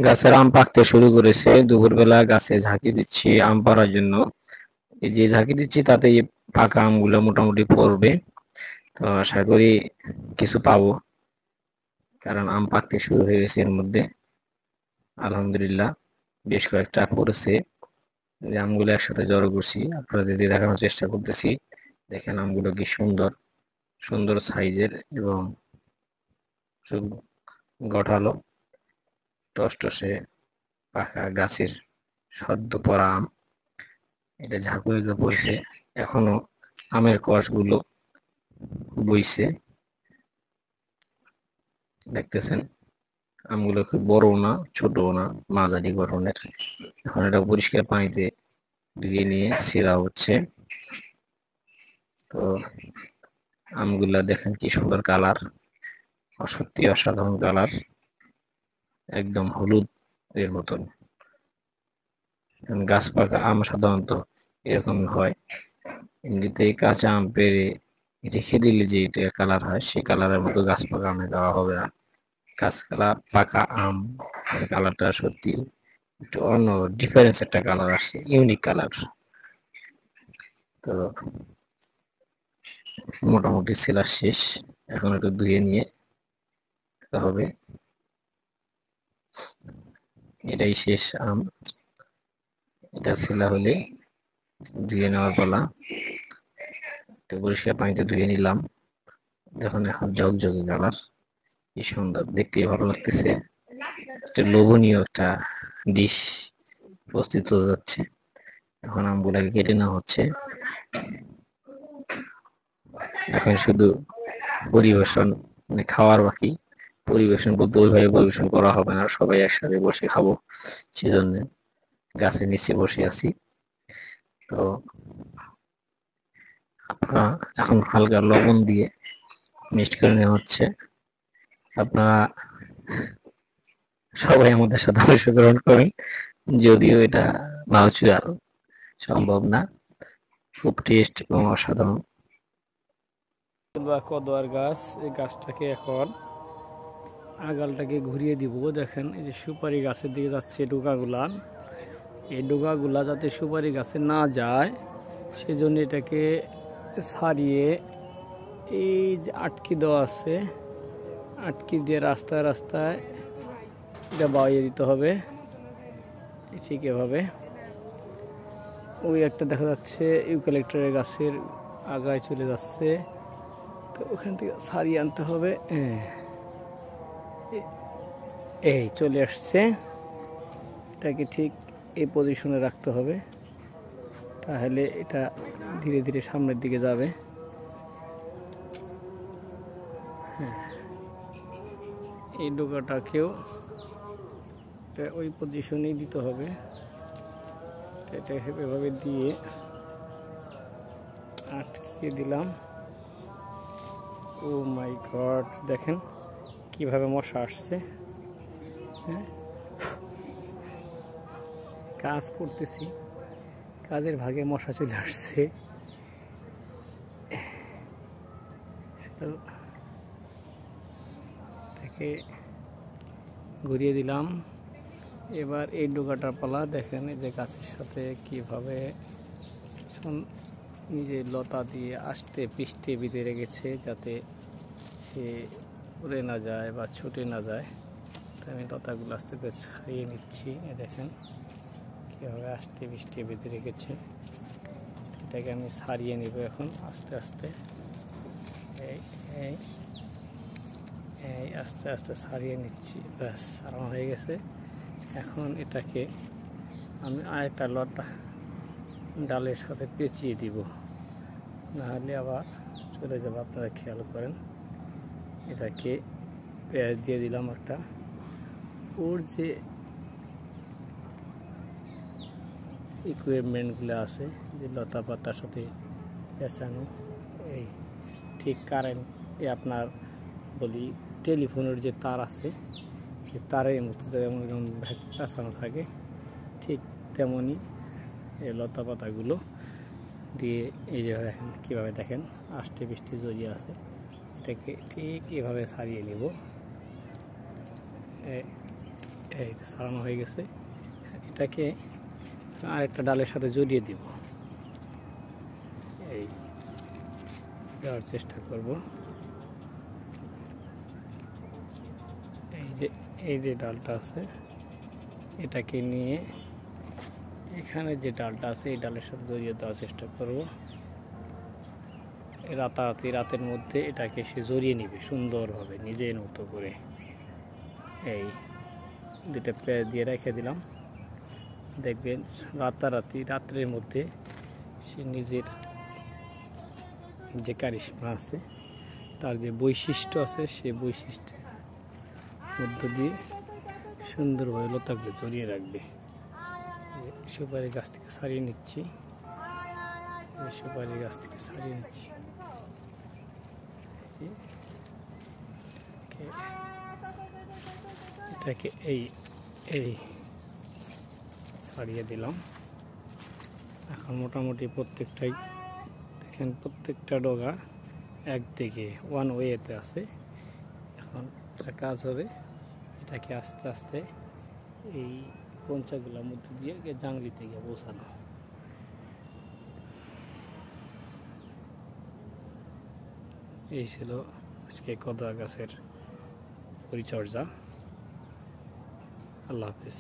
গাছের আম পাকতে শুরু করেছে। দুপুরবেলা গাছে ঝাঁকি দিচ্ছি আম পাড়ার জন্য। এই যে ঝাঁকি দিচ্ছি তাতে এই পাকা আমগুলো মোটামুটি পড়বে। তো আশা করি কিছু পাবো, কারণ আম পাকতে শুরু হয়ে গেছে এর মধ্যে। আলহামদুলিল্লাহ বেশ কয়েকটা পড়েছে। যে আমগুলো একসাথে জড়ো করছি, আপনাদের দিয়ে দেখানোর চেষ্টা করতেছি। দেখেন আমগুলো কি সুন্দর, সুন্দর সাইজের এবং খুব গঠালো, টসটসে পাকা গাছের সদ্য পড়া আম। এটা ঝাঁকুনিতে পড়ছে, এখনো আমের কষগুলো বইছে, দেখতেছেন। আমগুলো খুব বড় না, ছোট না, মাঝারি গঠনের। এখন এটা পরিষ্কার পানিতে ধুয়ে নিয়ে ছিঁড়া হচ্ছে। তো আমগুলা দেখেন কি সুন্দর কালার, সত্যি অসাধারণ কালার, একদম হলুদ এর মতন। গাছ পাকা আম সাধারণত এরকম হয়, এমনিতেই কাঁচা আম পেড়ে রেখে দিলে যে এটা কালার হয়, সেই কালারের মতো গাছ পাকা আমে দেওয়া হবে না। গাছপালা পাকা আম এর কালারটা সত্যি একটু অন্য, ডিফারেন্স একটা কালার আসছে, ইউনিক কালার। তো মোটামুটি সেলার শেষ, এখন একটু ধুয়ে নিয়ে হবে। এটাই শেষ আম, এটা সেলা হলে ধুয়ে নেওয়ার পালা। পরিষ্কার পানিতে ধুয়ে নিলাম, দেখুন এখন ঝকঝকে কালার, কি সুন্দর দেখতে, ভালো লাগতেছে। একটা লোভনীয় একটা ডিশ প্রস্তুত হয়ে যাচ্ছে। এখন আমগুলাকে কেটে নেওয়া হচ্ছে, এখন শুধু পরিবেশন, মানে খাওয়ার বাকি। পরিবেশন বলতে ওইভাবে পরিবেশন করা হবে না, সবাই একসাথে বসে খাবো, সেজন্য গাছের নিচে বসে আছি। তো আপনারা এখন হালকা লবণ দিয়ে মিক্সড করে নেওয়া হচ্ছে। আপনারা সবাই আমাদের সাথে অংশগ্রহণ করেন, যদিও এটা ভার্চুয়াল, সম্ভব না। খুব টেস্ট এবং অসাধারণ। বা কদোয়ার গাছ, এই গাছটাকে এখন আগালটাকে ঘুরিয়ে দিব। দেখেন এই যে সুপারি গাছের দিকে যাচ্ছে ডোকাগুলা, এই ডোকাগুলা যাতে সুপারি গাছে না যায় সেজন্য এটাকে ছাড়িয়ে এই যে আটকে দেওয়া আছে, আটকে দিয়ে রাস্তায় রাস্তায় এটা বাইয়ে দিতে হবে। ঠিক এভাবে ওই একটা দেখা যাচ্ছে ইউক্যালিপটাসের গাছের আগায় চলে যাচ্ছে, তো ওখান থেকে ছাড়িয়ে আনতে হবে। এই চলে আসছে, এটাকে ঠিক এই পজিশনে রাখতে হবে, তাহলে এটা ধীরে ধীরে সামনের দিকে যাবে। এই ডোকাটাকেও ওই পজিশনেই দিতে হবে। এটা এভাবে দিয়ে আটকে দিলাম। ও মাই গড, দেখেন কিভাবে মশা আসছে। হ্যাঁ, কাজ করতেছি, কাজের ভাগে মশা চলে আসছে। এটাকে ঘুরিয়ে দিলাম। এবার এই ডোকাটার পালা। দেখেন এই যে গাছের সাথে কিভাবে নিজে লতা দিয়ে আষ্টে পৃষ্ঠে বেঁধে রেখেছে, যাতে সে উড়ে না যায় বা ছুটে না যায়। তাই আমি লতাগুলো আস্তে করে ছাড়িয়ে নিচ্ছি। দেখেন কীভাবে আষ্টে পৃষ্ঠে বেঁধে রেখেছে, এটাকে আমি ছাড়িয়ে নিব এখন আস্তে আস্তে। এই এই এই আস্তে আস্তে ছাড়িয়ে নিচ্ছি, ব্যাস ছাড়ানো হয়ে গেছে। এখন এটাকে আমি আরেকটা লতা ডালের সাথে পেঁচিয়ে দিব, নাহলে আবার চলে যাবে। আপনারা খেয়াল করেন, এটাকে পেঁয়াজ দিয়ে দিলাম একটা। ওর যে ইকুইপমেন্টগুলো আছে, যে লতা পাতার সাথে পেঁচানো, এই ঠিক কারেন্ট আপনার বলি টেলিফোনের যে তার আছে, সে তারের মতো যেমন পেঁচানো থাকে, ঠিক তেমনই এই লতা পাতাগুলো দিয়ে এই যে দেখেন কীভাবে, দেখেন আষ্টে পৃষ্ঠে জড়িয়ে আছে। এটাকে ঠিক এভাবে ছাড়িয়ে নেব। এই তো ছাড়ানো হয়ে গেছে। এটাকে আরেকটা ডালের সাথে জড়িয়ে দিব, এই দেওয়ার চেষ্টা করব। এই যে ডালটা আছে এটাকে নিয়ে এখানে যে ডালটা আছে এই ডালের সাথে জড়িয়ে দেওয়ার চেষ্টা করব। রাতের মধ্যে এটাকে সে জড়িয়ে নিবে সুন্দরভাবে নিজের মতো করে। এই দুটা পেঁয়াজ দিয়ে রেখে দিলাম, দেখবেন রাত্রের মধ্যে সে নিজের যে কারিশমা আছে, তার যে বৈশিষ্ট্য আছে, সে বৈশিষ্ট্যের মধ্য দিয়ে সুন্দরভাবে লতাগুলো জড়িয়ে রাখবে। সুপারি গাছ থেকে ছাড়িয়ে নিচ্ছি, সুপারি গাছ থেকে ছাড়িয়ে নিচ্ছি। এটাকে এই ছাড়িয়ে দিলাম। এখন মোটামুটি প্রত্যেকটাই দেখেন, প্রত্যেকটা ডগা একদিকে ওয়ান ওয়েতে আছে। এখন একটা কাজ হবে, এটাকে আস্তে আস্তে এই কঞ্চাগুলোর মধ্যে দিয়ে জাংলিতে গিয়ে পৌঁছানো। এই ছিল আজকে কদুয়া গাছের পরিচর্যা। আল্লাহ হাফিজ।